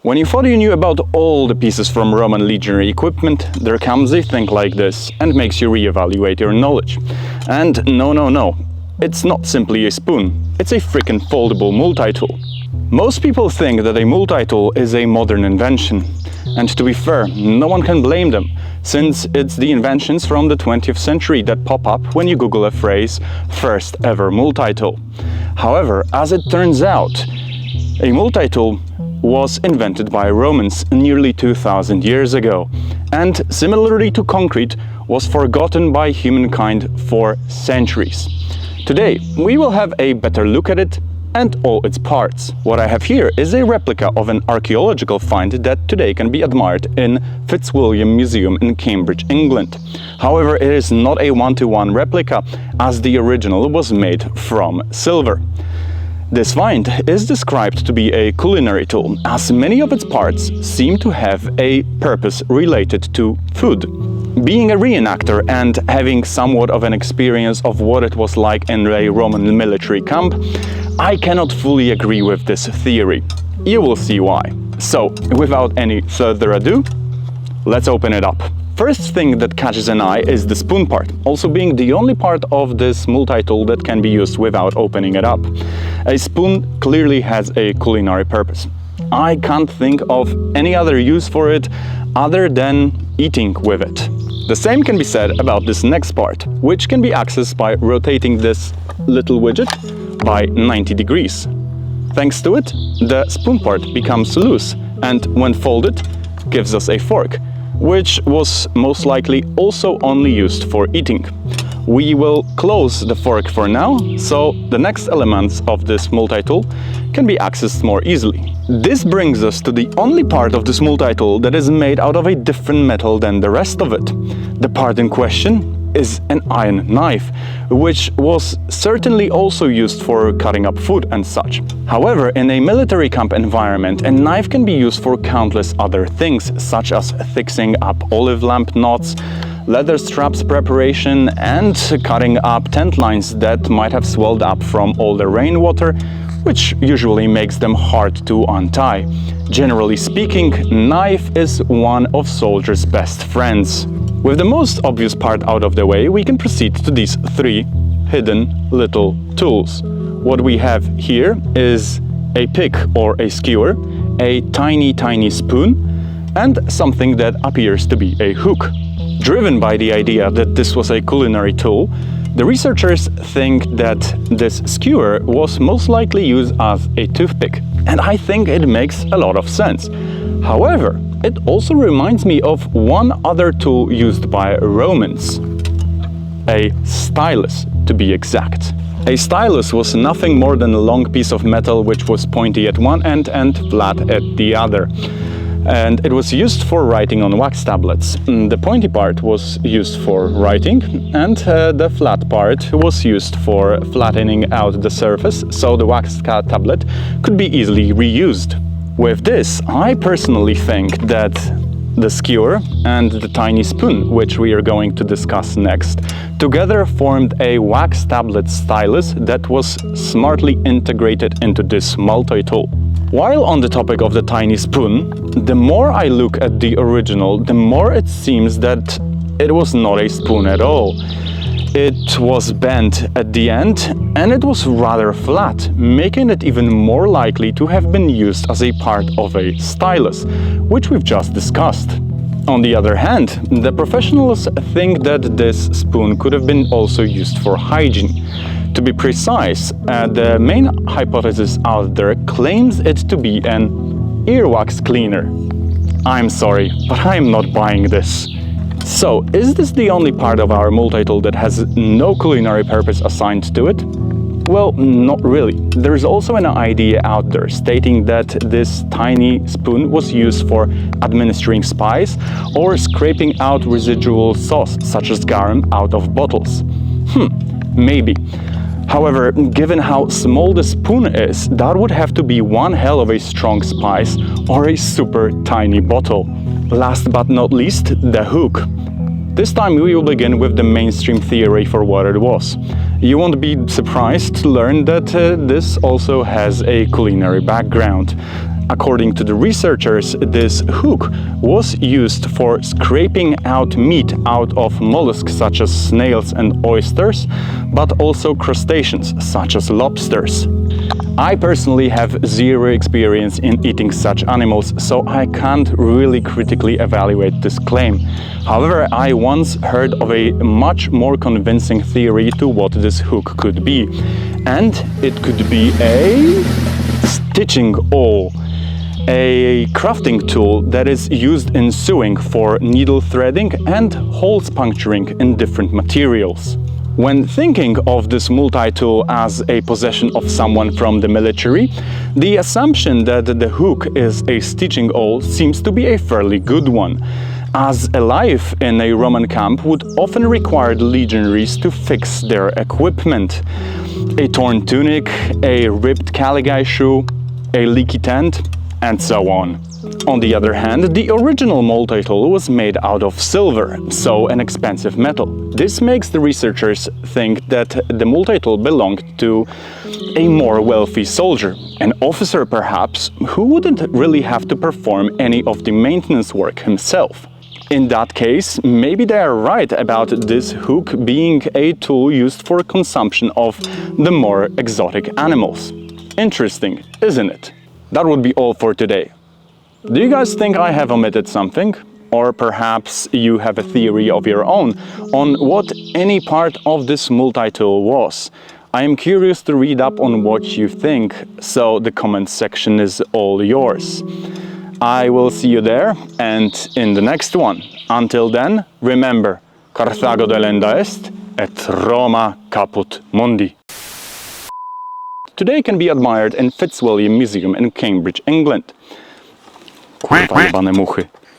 When you thought you knew about all the pieces from Roman legionary equipment, there comes a thing like this and makes you reevaluate your knowledge. And no, it's not simply a spoon, it's a freaking foldable multi-tool. Most people think that a multi-tool is a modern invention. And to be fair, no one can blame them, since it's the inventions from the 20th century that pop up when you Google a phrase, first ever multi-tool. However, as it turns out, a multi-tool was invented by Romans nearly 2000 years ago, and similarly to concrete, was forgotten by humankind for centuries. Today, we will have a better look at it and all its parts. What I have here is a replica of an archaeological find that today can be admired in Fitzwilliam Museum in Cambridge, England. However, it is not a one-to-one replica, as the original was made from silver. This find is described to be a culinary tool, as many of its parts seem to have a purpose related to food. Being a reenactor and having somewhat of an experience of what it was like in a Roman military camp, I cannot fully agree with this theory. You will see why. So, without any further ado, let's open it up. First thing that catches an eye is the spoon part, also being the only part of this multi-tool that can be used without opening it up. A spoon clearly has a culinary purpose. I can't think of any other use for it other than eating with it. The same can be said about this next part, which can be accessed by rotating this little widget by 90 degrees. Thanks to it, the spoon part becomes loose and when folded gives us a fork, which was most likely also only used for eating. We will close the fork for now, so the next elements of this multi-tool can be accessed more easily. This brings us to the only part of this multi-tool that is made out of a different metal than the rest of it. The part in question is an iron knife, which was certainly also used for cutting up food and such. However, in a military camp environment, a knife can be used for countless other things, such as fixing up olive lamp knots, leather straps preparation, and cutting up tent lines that might have swelled up from all the rainwater, which usually makes them hard to untie. Generally speaking, knife is one of soldiers' best friends. With the most obvious part out of the way, we can proceed to these three hidden little tools. What we have here is a pick or a skewer, a tiny spoon, and something that appears to be a hook. Driven by the idea that this was a culinary tool, the researchers think that this skewer was most likely used as a toothpick, and I think it makes a lot of sense. However, it also reminds me of one other tool used by Romans. A stylus, to be exact. A stylus was nothing more than a long piece of metal which was pointy at one end and flat at the other. And it was used for writing on wax tablets. The pointy part was used for writing, and the flat part was used for flattening out the surface so the wax tablet could be easily reused. With this, I personally think that the skewer and the tiny spoon, which we are going to discuss next, together formed a wax tablet stylus that was smartly integrated into this multi-tool. While on the topic of the tiny spoon, the more I look at the original, the more it seems that it was not a spoon at all. It was bent at the end and it was rather flat, making it even more likely to have been used as a part of a stylus, which we've just discussed. On the other hand, the professionals think that this spoon could have been also used for hygiene. To be precise, the main hypothesis out there claims it to be an earwax cleaner. I'm sorry, but I'm not buying this. So, is this the only part of our multi-tool that has no culinary purpose assigned to it? Well, not really. There's also an idea out there stating that this tiny spoon was used for administering spice or scraping out residual sauce, such as garum, out of bottles. Maybe. However, given how small the spoon is, that would have to be one hell of a strong spice or a super tiny bottle. Last but not least, the hook. This time we will begin with the mainstream theory for what it was. You won't be surprised to learn that this also has a culinary background. According to the researchers, this hook was used for scraping out meat out of mollusks such as snails and oysters, but also crustaceans such as lobsters. I personally have zero experience in eating such animals, so I can't really critically evaluate this claim. However, I once heard of a much more convincing theory to what this hook could be. And it could be a stitching awl, a crafting tool that is used in sewing for needle threading and holes puncturing in different materials. When thinking of this multi-tool as a possession of someone from the military, the assumption that the hook is a stitching awl seems to be a fairly good one, as a life in a Roman camp would often require the legionaries to fix their equipment. A torn tunic, a ripped caligae shoe, a leaky tent, and so on. On the other hand, the original multitool was made out of silver, so an expensive metal. This makes the researchers think that the multitool belonged to a more wealthy soldier, an officer perhaps, who wouldn't really have to perform any of the maintenance work himself. In that case, maybe they are right about this hook being a tool used for consumption of the more exotic animals. Interesting, isn't it? That would be all for today. Do you guys think I have omitted something? Or perhaps you have a theory of your own on what any part of this multi-tool was? I am curious to read up on what you think, so the comment section is all yours. I will see you there and in the next one. Until then, remember, Carthago delenda est, et Roma caput mundi. Today can be admired in Fitzwilliam Museum in Cambridge, England. Kurwa jebane muchy.